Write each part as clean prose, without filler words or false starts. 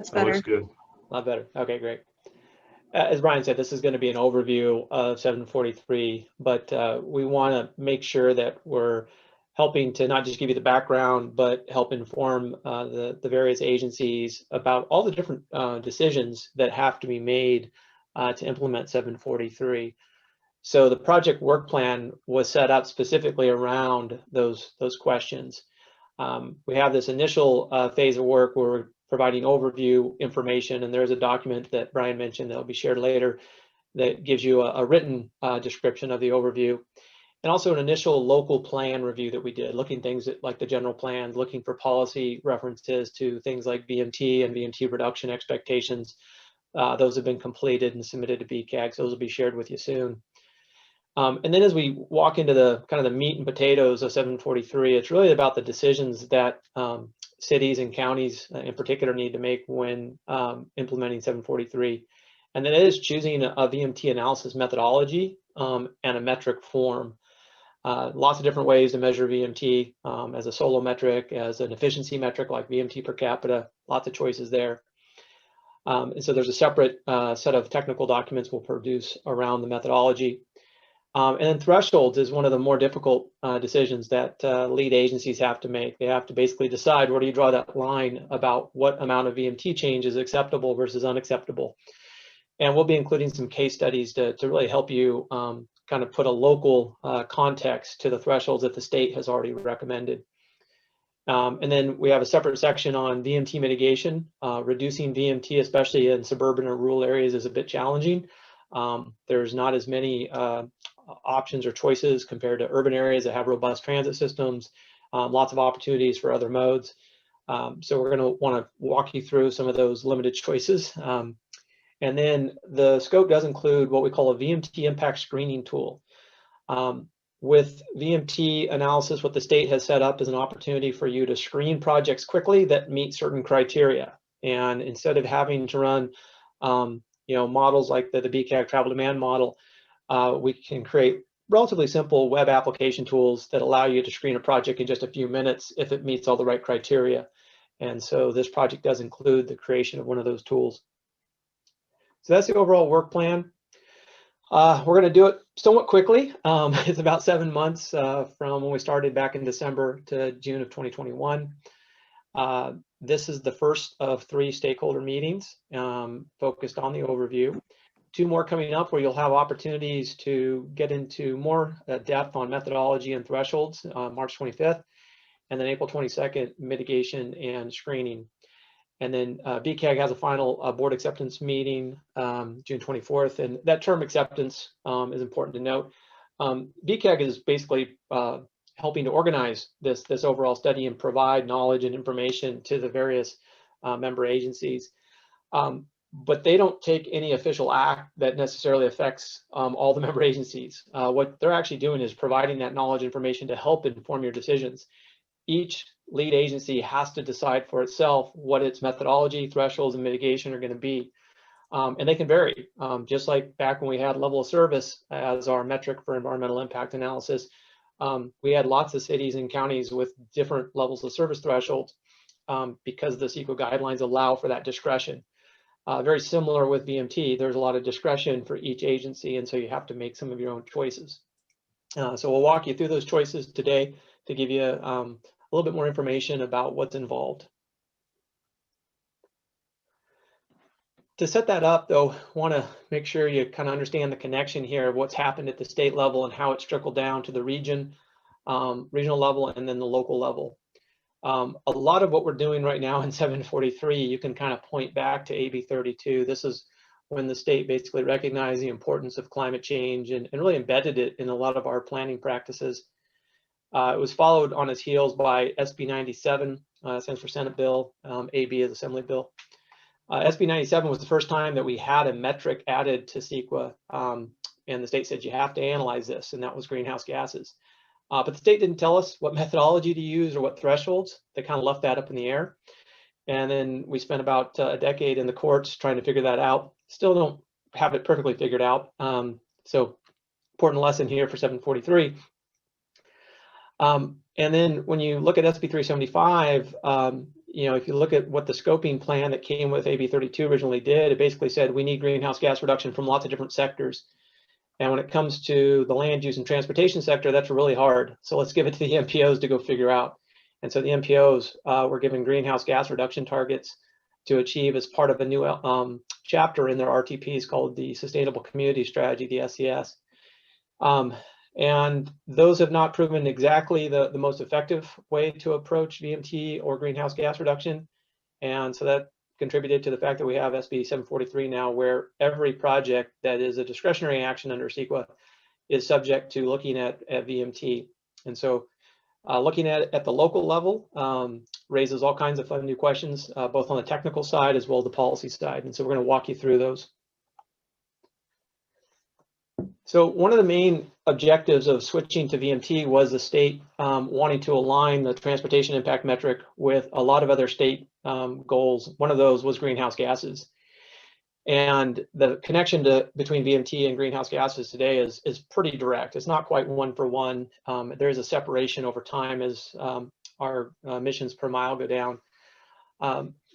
That's That better. looks good. A lot better. Okay, great. As Brian said, this is going to be an overview of 743, but we want to make sure that we're helping to not just give you the background, but help inform the various agencies about all the different decisions that have to be made to implement 743. So the project work plan was set up specifically around those questions. We have this initial phase of work where we're providing overview information, and there's a document that Brian mentioned that will be shared later that gives you a written description of the overview, and also an initial local plan review that we did, looking things at, like the general plan, looking for policy references to things like VMT and VMT reduction expectations. Those have been completed and submitted to BCAG, so those will be shared with you soon. And then as we walk into the kind of the meat and potatoes of 743, it's really about the decisions that cities and counties in particular need to make when implementing 743. And that is choosing a VMT analysis methodology and a metric form. Lots of different ways to measure VMT as a solo metric, as an efficiency metric like VMT per capita, lots of choices there. And so there's a separate set of technical documents we'll produce around the methodology. And then thresholds is one of the more difficult decisions that lead agencies have to make. They have to basically decide, where do you draw that line about what amount of VMT change is acceptable versus unacceptable. And we'll be including some case studies to really help you kind of put a local context to the thresholds that the state has already recommended. And then we have a separate section on VMT mitigation. Reducing VMT, especially in suburban or rural areas, is a bit challenging. There's not as many options or choices compared to urban areas that have robust transit systems, lots of opportunities for other modes. So we're going to want to walk you through some of those limited choices. And then the scope does include what we call a VMT impact screening tool. With VMT analysis, what the state has set up is an opportunity for you to screen projects quickly that meet certain criteria. And instead of having to run models like the BCAG travel demand model, we can create relatively simple web application tools that allow you to screen a project in just a few minutes if it meets all the right criteria. And so this project does include the creation of one of those tools. So that's the overall work plan. We're going to do it somewhat quickly. It's about 7 months from when we started back in December to June of 2021. This is the first of 3 stakeholder meetings focused on the overview. 2 more coming up where you'll have opportunities to get into more depth on methodology and thresholds, March 25th, and then April 22nd, mitigation and screening. And then BCAG has a final board acceptance meeting June 24th, and that term acceptance is important to note. BCAG is basically helping to organize this overall study and provide knowledge and information to the various member agencies. But they don't take any official act that necessarily affects all the member agencies. What they're actually doing is providing that knowledge information to help inform your decisions. Each lead agency has to decide for itself what its methodology, thresholds, and mitigation are going to be. And they can vary. Just like back when we had level of service as our metric for environmental impact analysis, we had lots of cities and counties with different levels of service thresholds because the CEQA guidelines allow for that discretion. Very similar with VMT, there's a lot of discretion for each agency, and so you have to make some of your own choices. So we'll walk you through those choices today to give you a little bit more information about what's involved. To set that up, though, want to make sure you kind of understand the connection here of what's happened at the state level and how it's trickled down to the regional level and then the local level. A lot of what we're doing right now in 743, you can kind of point back to AB 32. This is when the state basically recognized the importance of climate change and really embedded it in a lot of our planning practices. It was followed on its heels by SB 97, stands for Senate bill, AB is Assembly bill. SB 97 was the first time that we had a metric added to CEQA, and the state said you have to analyze this, and that was greenhouse gases. But the state didn't tell us what methodology to use or what thresholds. They kind of left that up in the air. And then we spent about a decade in the courts trying to figure that out. Still don't have it perfectly figured out. So important lesson here for 743. And then when you look at SB 375, if you look at what the scoping plan that came with AB 32 originally did, it basically said we need greenhouse gas reduction from lots of different sectors. And when it comes to the land use and transportation sector, that's really hard. So let's give it to the MPOs to go figure out. And so the MPOs were given greenhouse gas reduction targets to achieve as part of a new chapter in their RTPs called the Sustainable Community Strategy, the SCS. And those have not proven exactly the most effective way to approach VMT or greenhouse gas reduction. And so that contributed to the fact that we have SB743 now, where every project that is a discretionary action under CEQA is subject to looking at VMT. And so looking at it at the local level raises all kinds of fun new questions, both on the technical side as well as the policy side. And so we're going to walk you through those. So one of the main objectives of switching to VMT was the state wanting to align the transportation impact metric with a lot of other state goals. One of those was greenhouse gases. And the connection between VMT and greenhouse gases today is pretty direct. It's not quite one for one. There is a separation over time as our emissions per mile go down.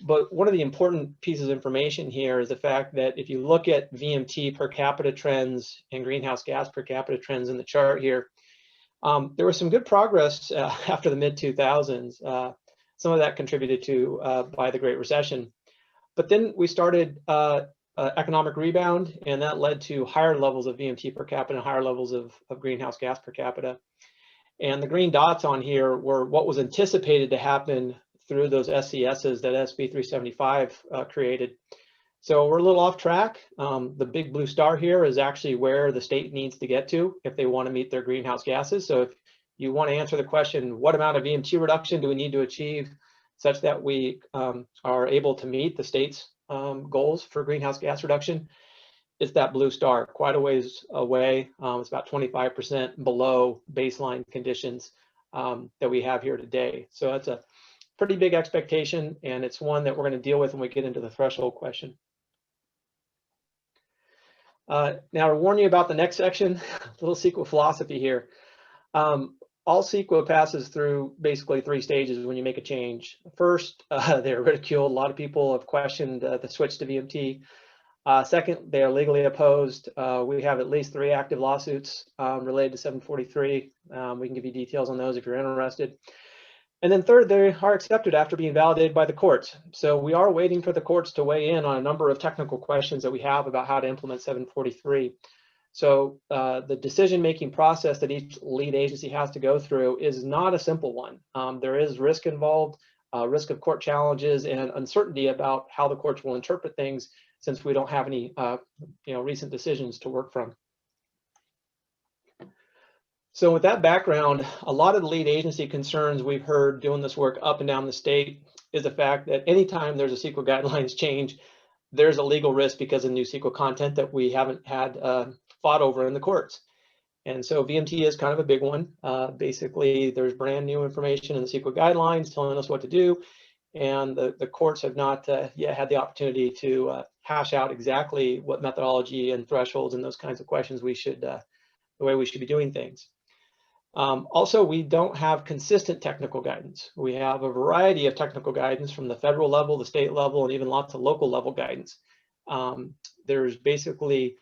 But one of the important pieces of information here is the fact that if you look at VMT per capita trends and greenhouse gas per capita trends in the chart here, there was some good progress after the mid-2000s. Some of that contributed to by the Great Recession. But then we started economic rebound, and that led to higher levels of VMT per capita and higher levels of greenhouse gas per capita. And the green dots on here were what was anticipated to happen through those SCSs that SB375 created. So we're a little off track. The big blue star here is actually where the state needs to get to if they want to meet their greenhouse gases. So if you want to answer the question, what amount of VMT reduction do we need to achieve such that we are able to meet the state's goals for greenhouse gas reduction, it's that blue star, quite a ways away. It's about 25% below baseline conditions that we have here today. So that's a pretty big expectation, and it's one that we're going to deal with when we get into the threshold question. Now, to warn you about the next section, a little CEQA philosophy here. All CEQA passes through basically 3 stages when you make a change. First, they're ridiculed. A lot of people have questioned the switch to VMT. Second, they are legally opposed. We have at least 3 active lawsuits related to 743. We can give you details on those if you're interested. And then third, they are accepted after being validated by the courts. So we are waiting for the courts to weigh in on a number of technical questions that we have about how to implement 743. So the decision-making process that each lead agency has to go through is not a simple one. There is risk involved, risk of court challenges, and uncertainty about how the courts will interpret things since we don't have any recent decisions to work from. So with that background, a lot of the lead agency concerns we've heard doing this work up and down the state is the fact that anytime there's a CEQA guidelines change, there's a legal risk because of new CEQA content that we haven't had fought over in the courts. And so VMT is kind of a big one. Basically, there's brand new information in the CEQA guidelines telling us what to do. And the courts have not yet had the opportunity to hash out exactly what methodology and thresholds and those kinds of questions we should, the way we should be doing things. Also, we don't have consistent technical guidance. We have a variety of technical guidance from the federal level, the state level, and even lots of local level guidance. There's basically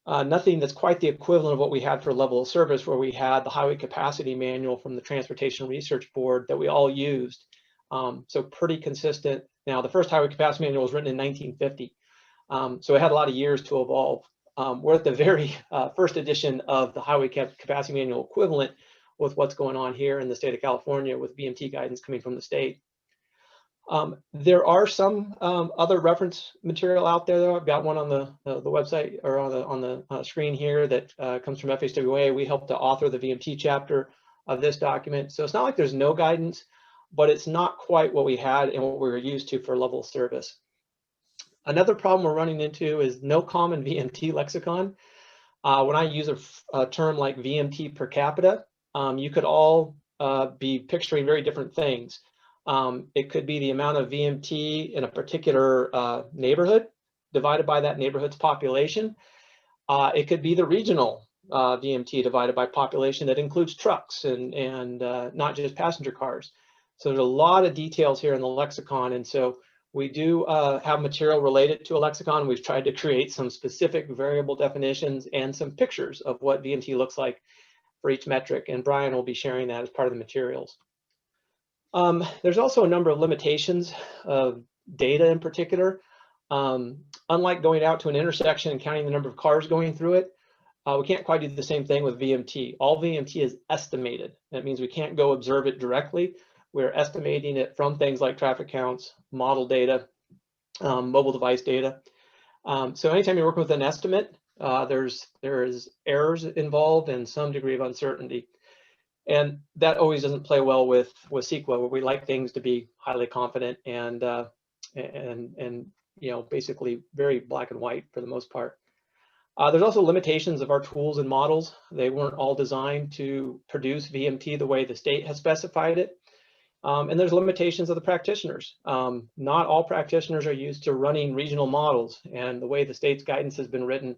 nothing that's quite the equivalent of what we had for level of service, where we had the highway capacity manual from the Transportation Research Board that we all used. So pretty consistent. Now, the first highway capacity manual was written in 1950. So it had a lot of years to evolve. We're at the very first edition of the highway capacity manual equivalent with what's going on here in the state of California with VMT guidance coming from the state. There are some other reference material out there, though. I've got one on the website or on the screen here that comes from FHWA. We helped to author the VMT chapter of this document. So it's not like there's no guidance, but it's not quite what we had and what we were used to for level of service. Another problem we're running into is no common VMT lexicon. When I use a term like VMT per capita, you could all be picturing very different things. It could be the amount of VMT in a particular neighborhood divided by that neighborhood's population. It could be the regional VMT divided by population that includes trucks and not just passenger cars. So there's a lot of details here in the lexicon, and so we do have material related to a lexicon. We've tried to create some specific variable definitions and some pictures of what VMT looks like for each metric, and Brian will be sharing that as part of the materials. There's also a number of limitations of data in particular. Unlike going out to an intersection and counting the number of cars going through it, we can't quite do the same thing with VMT. All VMT is estimated. That means we can't go observe it directly. We're estimating it from things like traffic counts, model data, mobile device data. So anytime you're working with an estimate, there is errors involved and some degree of uncertainty. And that always doesn't play well with CEQA, where we like things to be highly confident and you know, basically very black and white for the most part. There's also limitations of our tools and models. They weren't all designed to produce VMT the way the state has specified it. And there's limitations of the practitioners. Not all practitioners are used to running regional models, and the way the state's guidance has been written,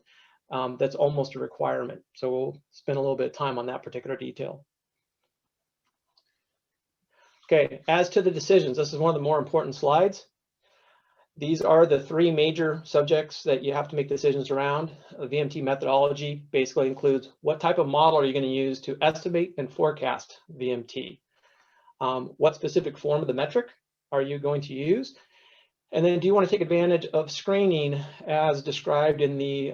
that's almost a requirement. So we'll spend a little bit of time on that particular detail. Okay, as to the decisions, this is one of the more important slides. These are the three major subjects that you have to make decisions around. VMT methodology basically includes what type of model are you going to use to estimate and forecast VMT? What specific form of the metric are you going to use? And then do you want to take advantage of screening as described in the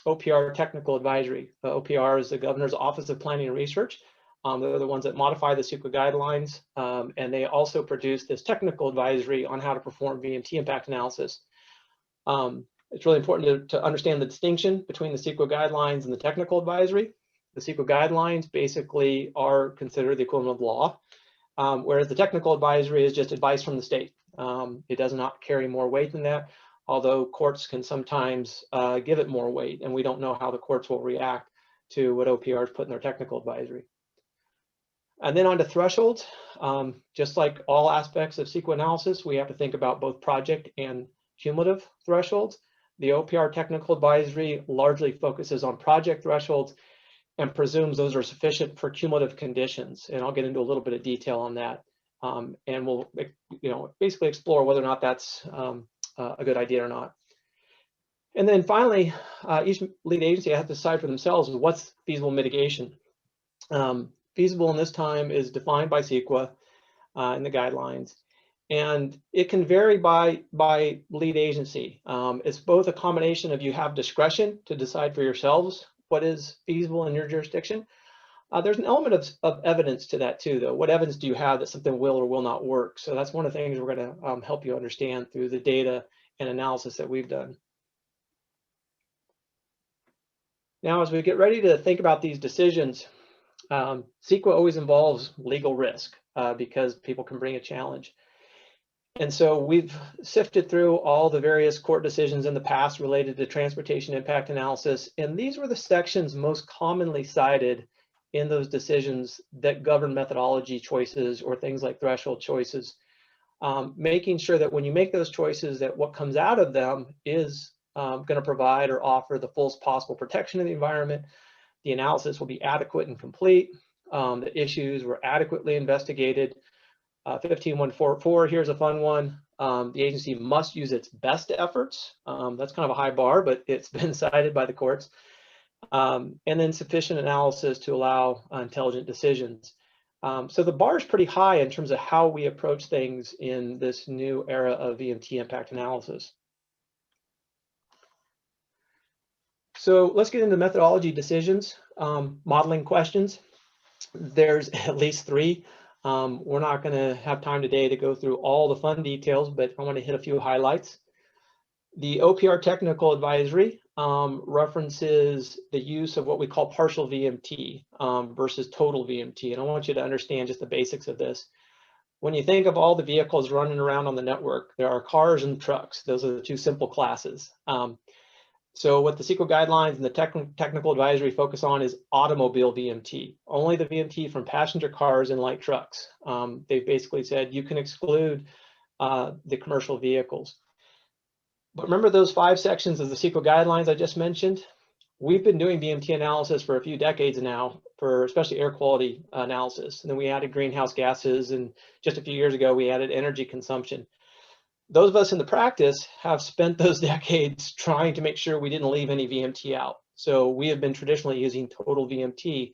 OPR technical advisory? The OPR is the Governor's Office of Planning and Research. They're the ones that modify the CEQA guidelines, and they also produce this technical advisory on how to perform VMT impact analysis. It's really important to understand the distinction between the CEQA guidelines and the technical advisory. The CEQA guidelines basically are considered the equivalent of law, whereas the technical advisory is just advice from the state. It does not carry more weight than that, although courts can sometimes give it more weight, and we don't know how the courts will react to what OPRs put in their technical advisory. And then on to thresholds. Just like all aspects of CEQA analysis, we have to think about both project and cumulative thresholds. The OPR technical advisory largely focuses on project thresholds and presumes those are sufficient for cumulative conditions. And I'll get into a little bit of detail on that. And we'll, you know, basically explore whether or not that's a good idea or not. And then finally, each lead agency has to decide for themselves what's feasible mitigation. Feasible in this time is defined by CEQA in the guidelines, and it can vary by lead agency. It's both a combination of you have discretion to decide for yourselves what is feasible in your jurisdiction. There's an element of evidence to that too, though. What evidence do you have that something will or will not work? So that's one of the things we're going to help you understand through the data and analysis that we've done. Now, as we get ready to think about these decisions, CEQA always involves legal risk because people can bring a challenge. And so we've sifted through all the various court decisions in the past related to transportation impact analysis, and these were the sections most commonly cited in those decisions that govern methodology choices or things like threshold choices, making sure that when you make those choices that what comes out of them is going to provide or offer the fullest possible protection of the environment. The analysis will be adequate and complete. The issues were adequately investigated. 15144, here's a fun one. The agency must use its best efforts. That's kind of a high bar, but it's been cited by the courts. And then sufficient analysis to allow intelligent decisions. So the bar is pretty high in terms of how we approach things in this new era of VMT impact analysis. So let's get into methodology decisions, modeling questions. There's at least three. We're not going to have time today to go through all the fun details, but I want to hit a few highlights. The OPR technical advisory references the use of what we call partial VMT versus total VMT. And I want you to understand just the basics of this. When you think of all the vehicles running around on the network, there are cars and trucks. Those are the two simple classes. So what the CEQA guidelines and the technical advisory focus on is automobile VMT, only the VMT from passenger cars and light trucks. They've basically said you can exclude the commercial vehicles. But remember those 5 sections of the CEQA guidelines I just mentioned? we've been doing VMT analysis for a few decades now, for especially air quality analysis. And then we added greenhouse gases, and just a few years ago, we added energy consumption. Those of us in the practice have spent those decades trying to make sure we didn't leave any VMT out. So we have been traditionally using total VMT,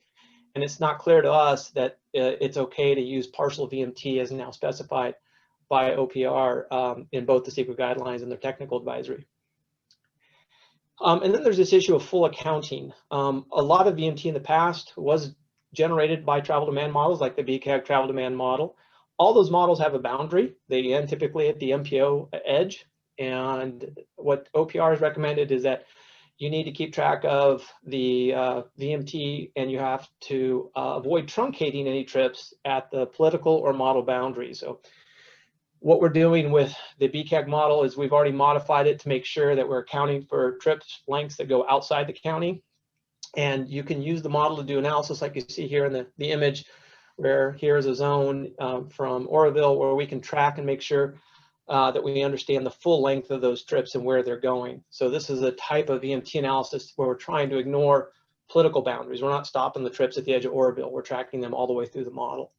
and it's not clear to us that it's okay to use partial VMT as now specified by OPR in both the CEQA guidelines and their technical advisory. And then there's this issue of full accounting. A lot of VMT in the past was generated by travel demand models like the BCAG travel demand model. All those models have a boundary. They end typically at the MPO edge. And what OPR has recommended is that you need to keep track of the VMT, and you have to avoid truncating any trips at the political or model boundary. So what we're doing with the BCAG model is we've already modified it to make sure that we're accounting for trips lengths that go outside the county. And you can use the model to do analysis like you see here in the image, where here's a zone from Oroville where we can track and make sure that we understand the full length of those trips and where they're going. So this is a type of VMT analysis where we're trying to ignore political boundaries. We're not stopping the trips at the edge of Oroville. We're tracking them all the way through the model.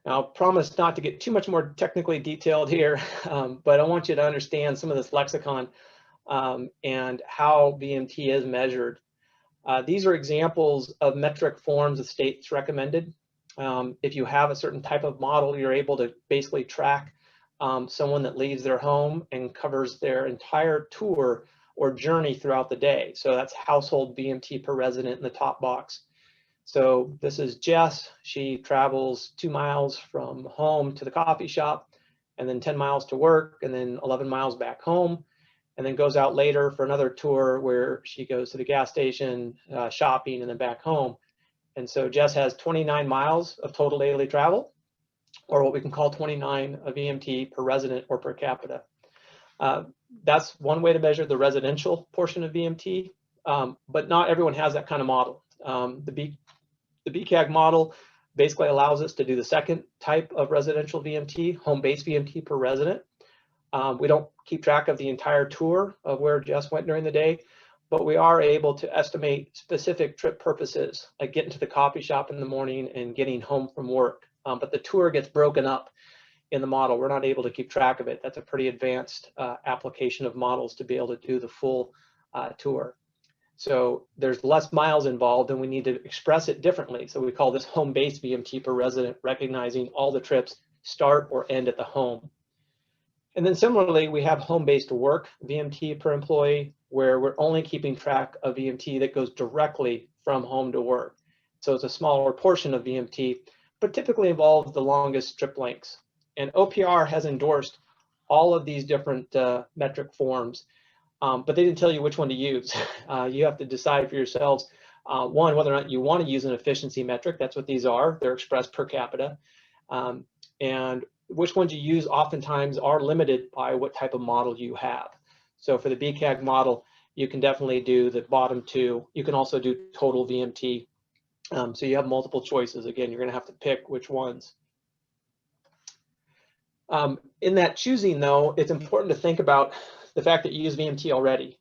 Now, I'll promise not to get too much more technically detailed here, but I want you to understand some of this lexicon and how VMT is measured. These are examples of metric forms the state's recommended. If you have a certain type of model, you're able to basically track someone that leaves their home and covers their entire tour or journey throughout the day. So that's household VMT per resident in the top box. So this is Jess. She travels 2 miles from home to the coffee shop, and then 10 miles to work, and then 11 miles back home, and then goes out later for another tour where she goes to the gas station, shopping, and then back home. And so Jess has 29 miles of total daily travel, or what we can call 29 VMT per resident or per capita. That's one way to measure the residential portion of VMT, but not everyone has that kind of model. The BCAG model basically allows us to do the second type of residential VMT, home-based VMT per resident. We don't keep track of the entire tour of where Jess went during the day, but we are able to estimate specific trip purposes, like getting to the coffee shop in the morning and getting home from work. But the tour gets broken up in the model. We're not able to keep track of it. That's a pretty advanced application of models to be able to do the full tour. So there's less miles involved, and we need to express it differently. So we call this home-based VMT per resident, recognizing all the trips start or end at the home. And then similarly, we have home-based work VMT per employee, where we're only keeping track of VMT that goes directly from home to work. So it's a smaller portion of VMT, but typically involves the longest trip lengths. And OPR has endorsed all of these different metric forms, but they didn't tell you which one to use. You have to decide for yourselves, one, whether or not you want to use an efficiency metric. That's what these are. They're expressed per capita. And which ones you use oftentimes are limited by what type of model you have. So for the BCAG model, you can definitely do the bottom two. You can also do total VMT. So you have multiple choices. Again, you're going to have to pick which ones. In that choosing, though, it's important to think about the fact that you use VMT already,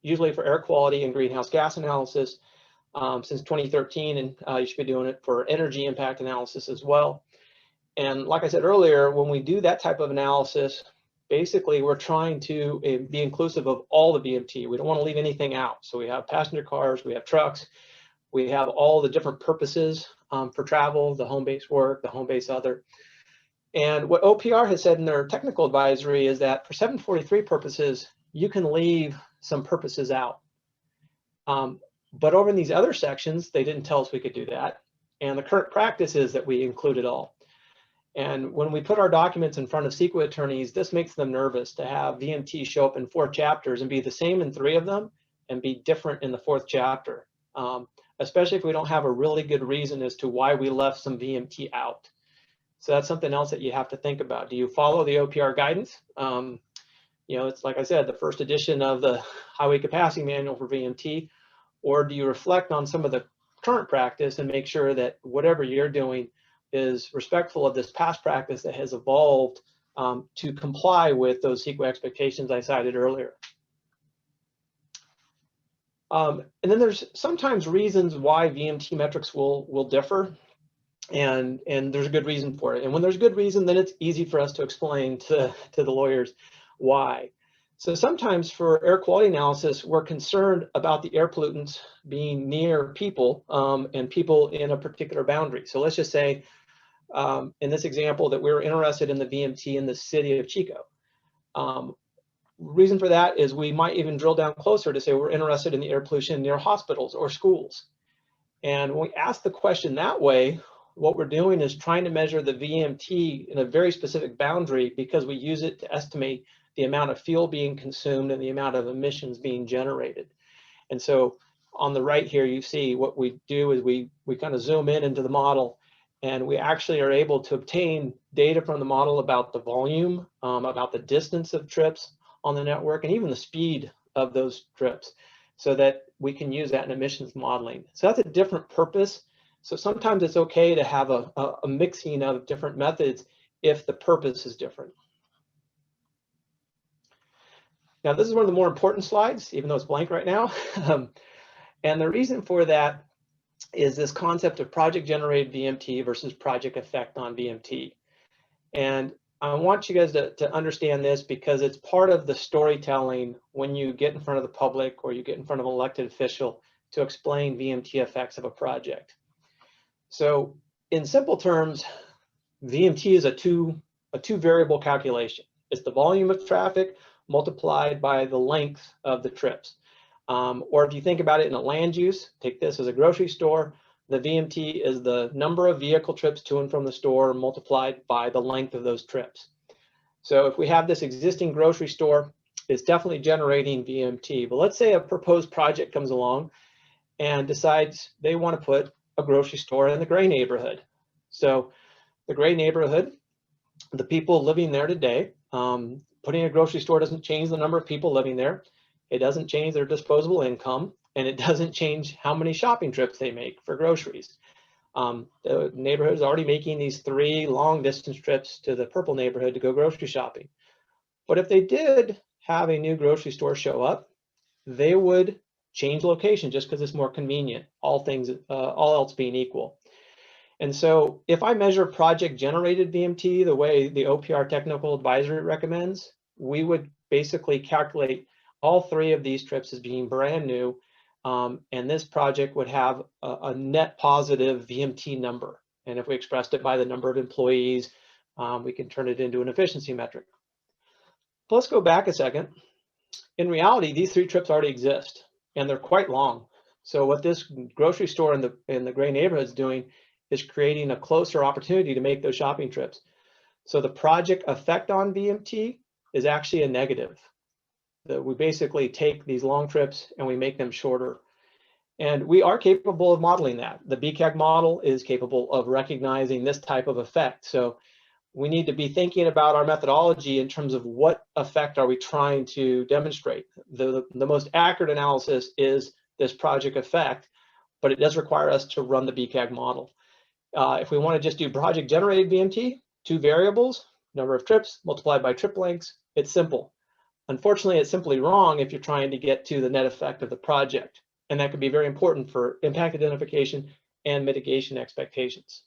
usually for air quality and greenhouse gas analysis since 2013, and you should be doing it for energy impact analysis as well. And like I said earlier, when we do that type of analysis, basically we're trying to be inclusive of all the VMT. We don't want to leave anything out. So we have passenger cars, we have trucks, we have all the different purposes for travel, the home-based work, the home-based other. And what OPR has said in their technical advisory is that for 743 purposes, you can leave some purposes out. But over in these other sections, they didn't tell us we could do that. And the current practice is that we include it all. And when we put our documents in front of CEQA attorneys, this makes them nervous to have VMT show up in 4 chapters and be the same in 3 of them and be different in the 4th chapter, especially if we don't have a really good reason as to why we left some VMT out. So that's something else that you have to think about. Do you follow the OPR guidance? You know, it's like I said, the first edition of the Highway Capacity Manual for VMT, or do you reflect on some of the current practice and make sure that whatever you're doing is respectful of this past practice that has evolved to comply with those CEQA expectations I cited earlier? And then there's sometimes reasons why VMT metrics will differ, and there's a good reason for it. And when there's a good reason, then it's easy for us to explain to the lawyers why. So sometimes for air quality analysis, we're concerned about the air pollutants being near people and people in a particular boundary. So let's just say in this example that we're interested in the VMT in the city of Chico. Reason for that is we might even drill down closer to say we're interested in the air pollution near hospitals or schools. And when we ask the question that way, what we're doing is trying to measure the VMT in a very specific boundary because we use it to estimate the amount of fuel being consumed and the amount of emissions being generated. And so on the right here, you see what we do is we kind of zoom in into the model, and we actually are able to obtain data from the model about the volume, about the distance of trips on the network, and even the speed of those trips, so that we can use that in emissions modeling. So that's a different purpose. So sometimes it's okay to have a mixing of different methods if the purpose is different. Now, this is one of the more important slides, even though it's blank right now. And the reason for that is this concept of project-generated VMT versus project effect on VMT. And I want you guys to understand this because it's part of the storytelling when you get in front of the public or you get in front of an elected official to explain VMT effects of a project. So in simple terms, VMT is a two variable calculation. It's the volume of traffic multiplied by the length of the trips. Or if you think about it in a land use, take this as a grocery store, the VMT is the number of vehicle trips to and from the store multiplied by the length of those trips. So if we have this existing grocery store, it's definitely generating VMT. But let's say a proposed project comes along and decides they want to put a grocery store in the Gray neighborhood. So the Gray neighborhood, the people living there today, putting a grocery store doesn't change the number of people living there. It doesn't change their disposable income, and it doesn't change how many shopping trips they make for groceries. The neighborhood is already making these 3 long distance trips to the purple neighborhood to go grocery shopping. But if they did have a new grocery store show up, they would change location just because it's more convenient, all else being equal. And so if I measure project generated VMT the way the OPR technical advisory recommends, we would basically calculate all 3 of these trips as being brand new, and this project would have a net positive VMT number. And if we expressed it by the number of employees, we can turn it into an efficiency metric. But let's go back a second. In reality, these 3 trips already exist, and they're quite long. So what this grocery store in the Gray neighborhood is doing is creating a closer opportunity to make those shopping trips. So the project effect on VMT is actually a negative. We basically take these long trips and we make them shorter. And we are capable of modeling that. The BCAG model is capable of recognizing this type of effect. So we need to be thinking about our methodology in terms of what effect are we trying to demonstrate. The most accurate analysis is this project effect, but it does require us to run the BCAG model. If we want to just do project generated VMT, 2 variables, number of trips multiplied by trip lengths, it's simple. Unfortunately, it's simply wrong if you're trying to get to the net effect of the project. And that could be very important for impact identification and mitigation expectations.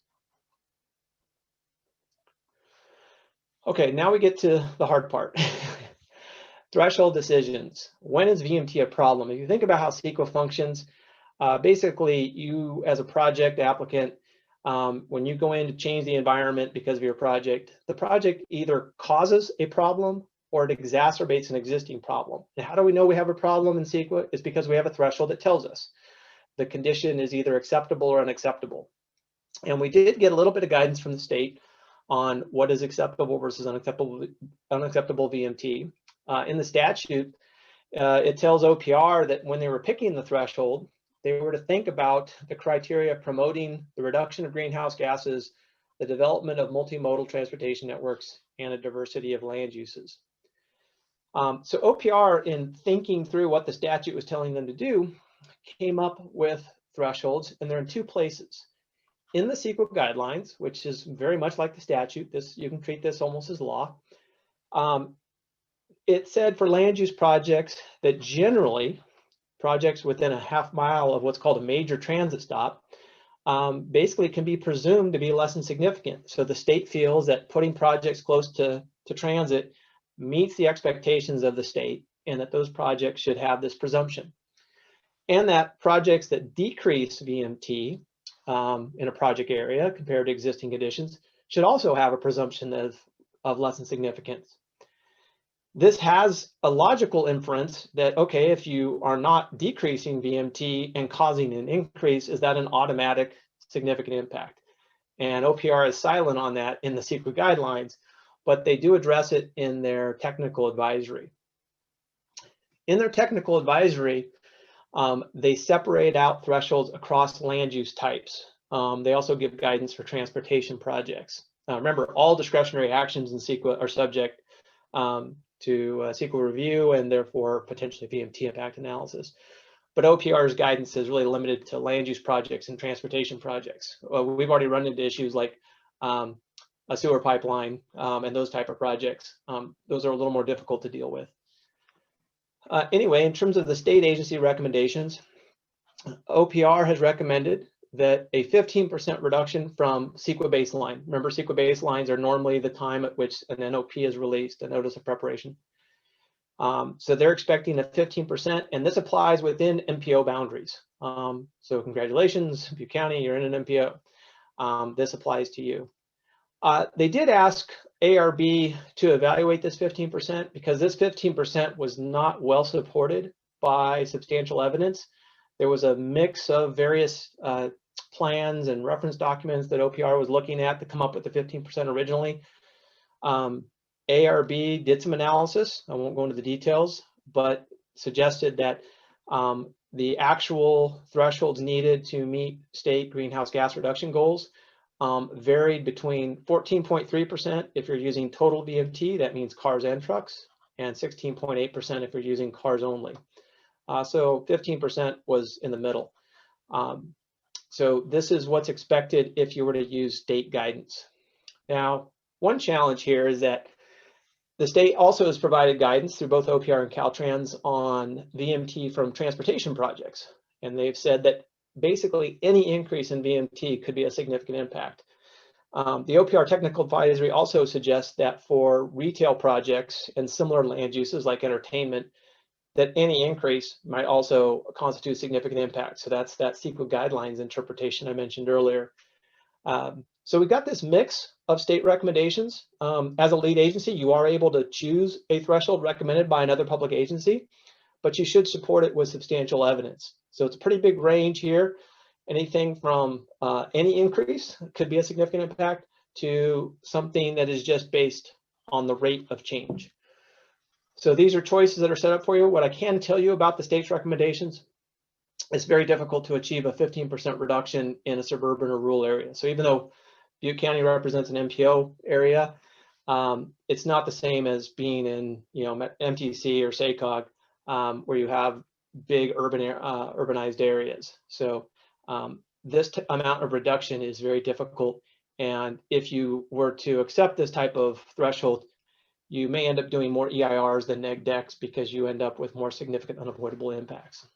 Okay, now we get to the hard part. Threshold decisions. When is VMT a problem? If you think about how CEQA functions, basically you as a project applicant, when you go in to change the environment because of your project, the project either causes a problem or it exacerbates an existing problem. Now, how do we know we have a problem in CEQA? It's because we have a threshold that tells us the condition is either acceptable or unacceptable. And we did get a little bit of guidance from the state on what is acceptable versus unacceptable VMT. In the statute, it tells OPR that when they were picking the threshold, they were to think about the criteria promoting the reduction of greenhouse gases, the development of multimodal transportation networks, and a diversity of land uses. So OPR, in thinking through what the statute was telling them to do, came up with thresholds, and they're in 2 places. In the CEQA guidelines, which is very much like the statute, you can treat this almost as law. It said for land use projects that generally projects within a half mile of what's called a major transit stop basically can be presumed to be less than significant. So the state feels that putting projects close to transit meets the expectations of the state, and that those projects should have this presumption. And that projects that decrease VMT in a project area compared to existing conditions should also have a presumption of less than significance. This has a logical inference that, okay, if you are not decreasing VMT and causing an increase, is that an automatic significant impact? And OPR is silent on that in the CEQA guidelines, but they do address it in their technical advisory. In their technical advisory, they separate out thresholds across land use types. They also give guidance for transportation projects. Remember, all discretionary actions in CEQA are subject to CEQA review and therefore potentially VMT impact analysis. But OPR's guidance is really limited to land use projects and transportation projects. We've already run into issues like a sewer pipeline and those type of projects. Those are a little more difficult to deal with. Anyway, in terms of the state agency recommendations, OPR has recommended that a 15% reduction from CEQA baseline. Remember, CEQA baselines are normally the time at which an NOP is released, a notice of preparation. So they're expecting a 15%, and this applies within MPO boundaries. So congratulations, Butte County, you're in an MPO. This applies to you. They did ask ARB to evaluate this 15% because this 15% was not well supported by substantial evidence. There was a mix of various plans and reference documents that OPR was looking at to come up with the 15% originally. ARB did some analysis, I won't go into the details, but suggested that the actual thresholds needed to meet state greenhouse gas reduction goals varied between 14.3% if you're using total VMT, that means cars and trucks, and 16.8% if you're using cars only. So 15% was in the middle. So this is what's expected if you were to use state guidance. Now, one challenge here is that the state also has provided guidance through both OPR and Caltrans on VMT from transportation projects. And they've said that basically any increase in VMT could be a significant impact. The OPR technical advisory also suggests that for retail projects and similar land uses like entertainment, that any increase might also constitute significant impact. So that's that CEQA guidelines interpretation I mentioned earlier. So we've got this mix of state recommendations. As a lead agency, you are able to choose a threshold recommended by another public agency, but you should support it with substantial evidence. So it's a pretty big range here. Anything from any increase could be a significant impact to something that is just based on the rate of change. So these are choices that are set up for you. What I can tell you about the state's recommendations, it's very difficult to achieve a 15% reduction in a suburban or rural area. So even though Butte County represents an MPO area, it's not the same as being in, MTC or SACOG, where you have big urbanized areas. So this amount of reduction is very difficult. And if you were to accept this type of threshold, you may end up doing more EIRs than neg decs because you end up with more significant unavoidable impacts.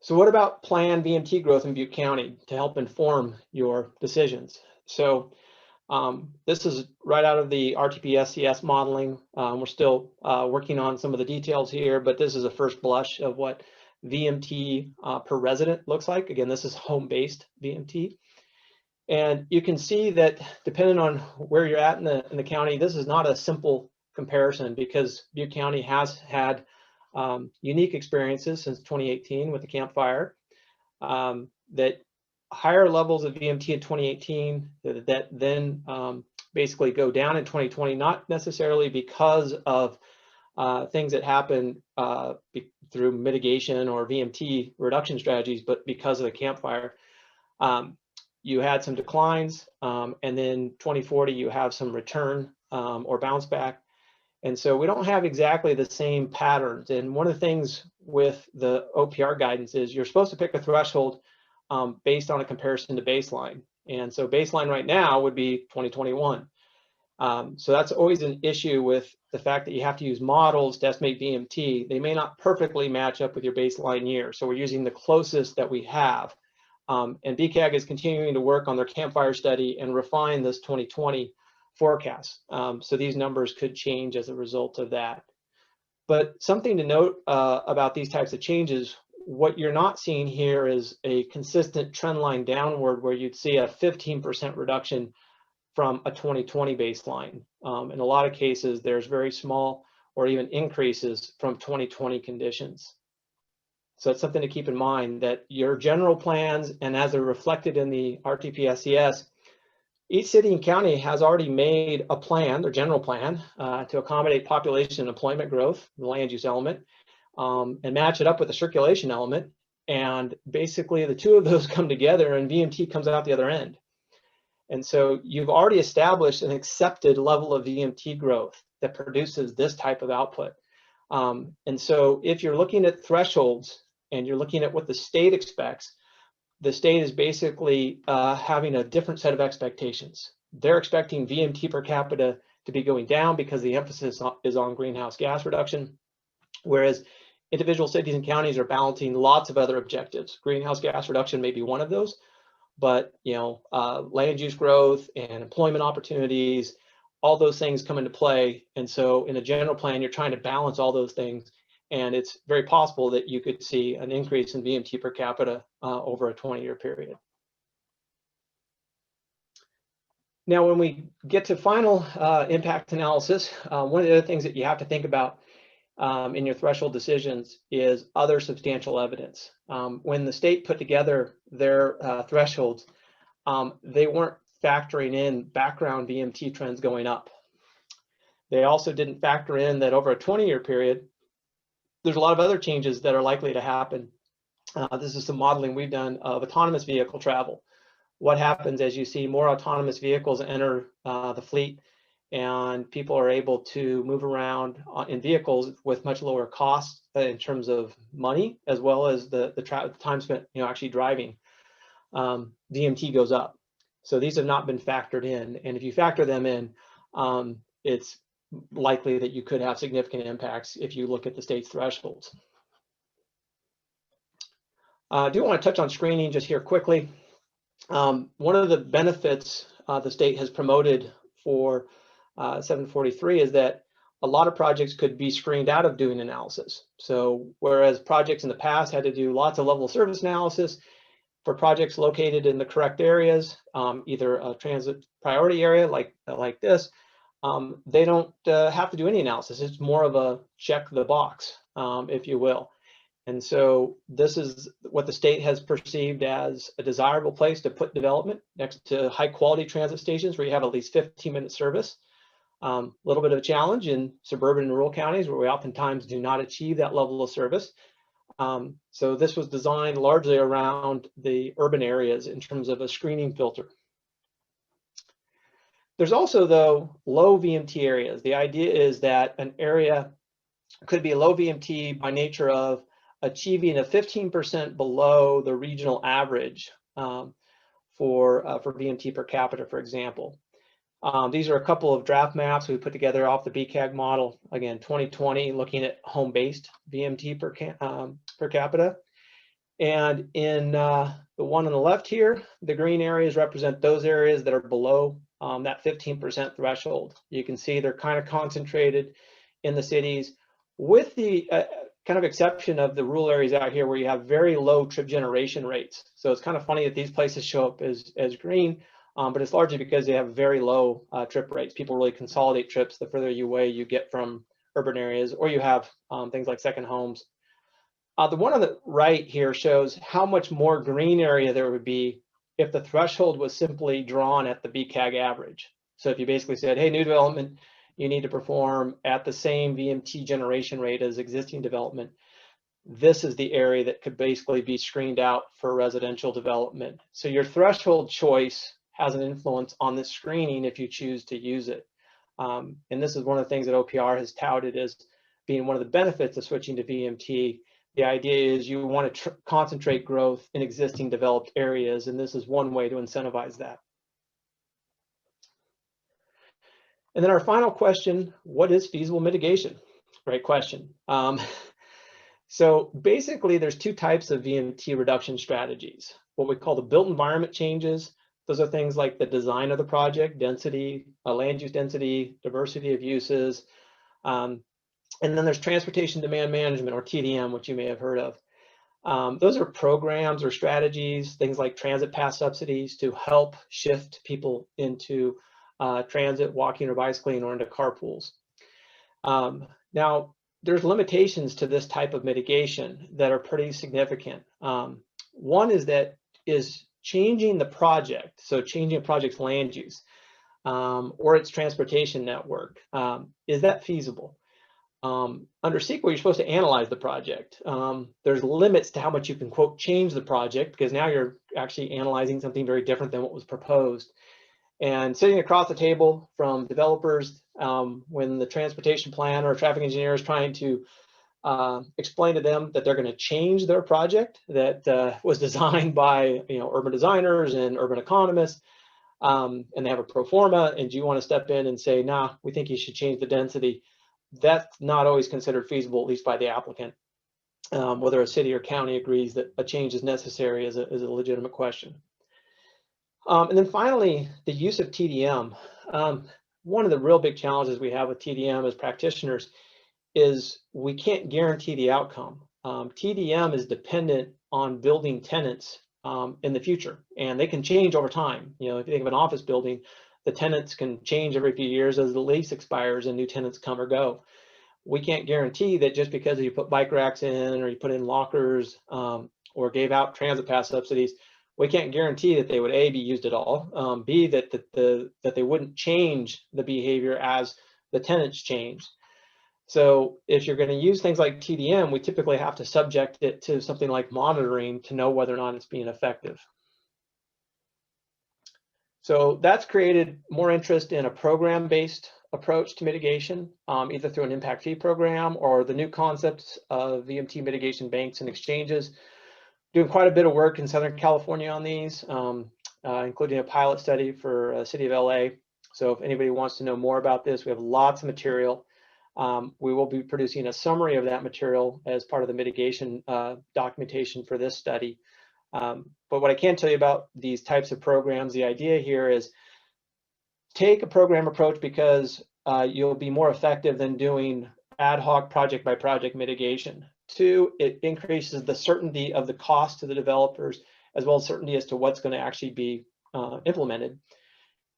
So what about planned VMT growth in Butte County to help inform your decisions? So this is right out of the RTP SCS modeling. We're still working on some of the details here, but this is a first blush of what VMT per resident looks like. Again, this is home-based VMT. And you can see that depending on where you're at in the county, this is not a simple comparison because Butte County has had unique experiences since 2018 with the Camp Fire, that higher levels of VMT in 2018 that then basically go down in 2020, not necessarily because of things that happen through mitigation or VMT reduction strategies, but because of the Camp Fire. You had some declines, and then 2040 you have some return or bounce back. And so we don't have exactly the same patterns. And one of the things with the OPR guidance is you're supposed to pick a threshold based on a comparison to baseline. And so baseline right now would be 2021. So that's always an issue with the fact that you have to use models to estimate VMT. They may not perfectly match up with your baseline year. So we're using the closest that we have. And BCAG is continuing to work on their campfire study and refine this 2020 forecast. So these numbers could change as a result of that. But something to note about these types of changes, what you're not seeing here is a consistent trend line downward where you'd see a 15% reduction from a 2020 baseline. In a lot of cases, there's very small or even increases from 2020 conditions. So it's something to keep in mind that your general plans, and as they're reflected in the RTP-SCS, each city and county has already made a plan, their general plan, to accommodate population and employment growth, the land use element, and match it up with the circulation element. And basically the two of those come together and VMT comes out the other end. And so you've already established an accepted level of VMT growth that produces this type of output. And so if you're looking at thresholds and you're looking at what the state expects, the state is basically having a different set of expectations. They're expecting VMT per capita to be going down because the emphasis is on greenhouse gas reduction, whereas individual cities and counties are balancing lots of other objectives. Greenhouse gas reduction may be one of those, but land use growth and employment opportunities, all those things come into play. And so in a general plan, you're trying to balance all those things. And it's very possible that you could see an increase in VMT per capita over a 20-year period. Now, when we get to final impact analysis, one of the other things that you have to think about in your threshold decisions is other substantial evidence. When the state put together their thresholds, they weren't factoring in background VMT trends going up. They also didn't factor in that over a 20-year period, there's a lot of other changes that are likely to happen. This is some modeling we've done of autonomous vehicle travel. What happens as you see more autonomous vehicles enter the fleet and people are able to move around in vehicles with much lower costs in terms of money, as well as the time spent actually driving, VMT goes up. So these have not been factored in. And if you factor them in, it's likely that you could have significant impacts if you look at the state's thresholds. I do want to touch on screening just here quickly. One of the benefits the state has promoted for 743 is that a lot of projects could be screened out of doing analysis. So whereas projects in the past had to do lots of level of service analysis, for projects located in the correct areas, either a transit priority area like this, they don't have to do any analysis. It's more of a check the box, if you will. And so this is what the state has perceived as a desirable place to put development next to high quality transit stations where you have at least 15-minute service. A little bit of a challenge in suburban and rural counties where we oftentimes do not achieve that level of service. So this was designed largely around the urban areas in terms of a screening filter. There's also, though, low VMT areas. The idea is that an area could be low VMT by nature of achieving a 15% below the regional average for VMT per capita, for example. These are a couple of draft maps we put together off the BCAG model. Again, 2020, looking at home-based VMT per capita. And in the one on the left here, the green areas represent those areas that are below that 15% threshold. You can see they're kind of concentrated in the cities, with the kind of exception of the rural areas out here where you have very low trip generation rates. So it's kind of funny that these places show up as green, but it's largely because they have very low trip rates. People really consolidate trips the further away you get from urban areas, or you have things like second homes. The one on the right here shows how much more green area there would be if the threshold was simply drawn at the BCAG average. So if you basically said, hey, new development, you need to perform at the same VMT generation rate as existing development, this is the area that could basically be screened out for residential development. So your threshold choice has an influence on the screening if you choose to use it. And this is one of the things that OPR has touted as being one of the benefits of switching to VMT. The idea is you want to concentrate growth in existing developed areas, and this is one way to incentivize that. And then our final question, what is feasible mitigation? Great question. So basically there's two types of VMT reduction strategies. What we call the built environment changes. Those are things like the design of the project, density, land use density, diversity of uses. And then there's transportation demand management, or TDM, which you may have heard of. Those are programs or strategies, things like transit pass subsidies to help shift people into transit, walking or bicycling, or into carpools. Now, there's limitations to this type of mitigation that are pretty significant. One is changing the project, so changing a project's land use or its transportation network. Is that feasible? Under CEQA, you're supposed to analyze the project. There's limits to how much you can, quote, change the project, because now you're actually analyzing something very different than what was proposed. And sitting across the table from developers, when the transportation plan or traffic engineer is trying to explain to them that they're going to change their project that was designed by urban designers and urban economists, and they have a pro forma, and you want to step in and say, nah, we think you should change the density. That's not always considered feasible, at least by the applicant. Whether a city or county agrees that a change is necessary is a legitimate question. And then finally, the use of TDM. One of the real big challenges we have with TDM as practitioners is we can't guarantee the outcome. TDM is dependent on building tenants in the future, and they can change over time. If you think of an office building, the tenants can change every few years as the lease expires and new tenants come or go. We can't guarantee that just because you put bike racks in, or you put in lockers, or gave out transit pass subsidies, we can't guarantee that they would A, be used at all, B, that they wouldn't change the behavior as the tenants change. So if you're going to use things like TDM, we typically have to subject it to something like monitoring to know whether or not it's being effective. So that's created more interest in a program-based approach to mitigation, either through an impact fee program or the new concepts of VMT mitigation banks and exchanges. Doing quite a bit of work in Southern California on these, including a pilot study for the city of LA. So if anybody wants to know more about this, we have lots of material. We will be producing a summary of that material as part of the mitigation documentation for this study. But what I can tell you about these types of programs, the idea here is take a program approach, because you'll be more effective than doing ad hoc project by project mitigation. Two, it increases the certainty of the cost to the developers, as well as certainty as to what's going to actually be implemented.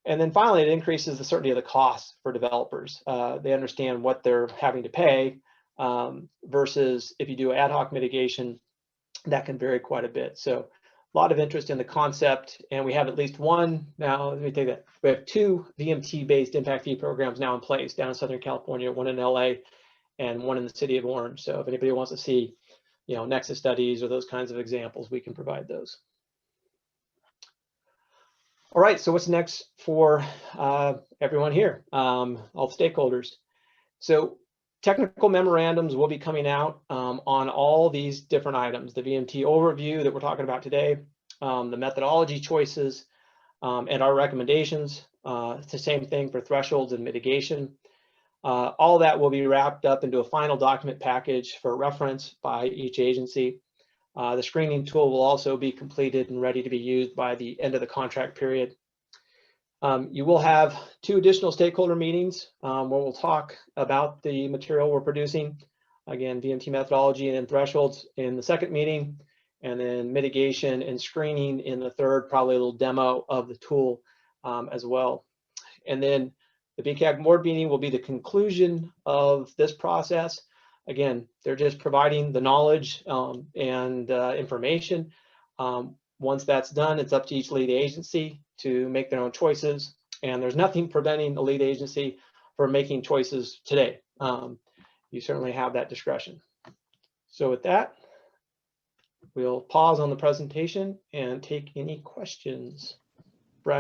And then finally, it increases the certainty of the cost for developers. They understand what they're having to pay, versus if you do ad hoc mitigation, that can vary quite a bit. So a lot of interest in the concept, and we have at least one now. Let me take that. We have two VMT-based impact fee programs now in place down in Southern California, one in LA and one in the city of Orange. So if anybody wants to see, nexus studies or those kinds of examples, we can provide those. All right, so what's next for everyone here, all stakeholders? So technical memorandums will be coming out on all these different items, the VMT overview that we're talking about today, the methodology choices, and our recommendations. It's the same thing for thresholds and mitigation. All that will be wrapped up into a final document package for reference by each agency. The screening tool will also be completed and ready to be used by the end of the contract period. You will have two additional stakeholder meetings where we'll talk about the material we're producing. Again, VMT methodology and thresholds in the second meeting, and then mitigation and screening in the third, probably a little demo of the tool as well. And then the BCAG board meeting will be the conclusion of this process. Again, they're just providing the knowledge and information. Once that's done, it's up to each lead agency to make their own choices. And there's nothing preventing the lead agency from making choices today. You certainly have that discretion. So with that, we'll pause on the presentation and take any questions.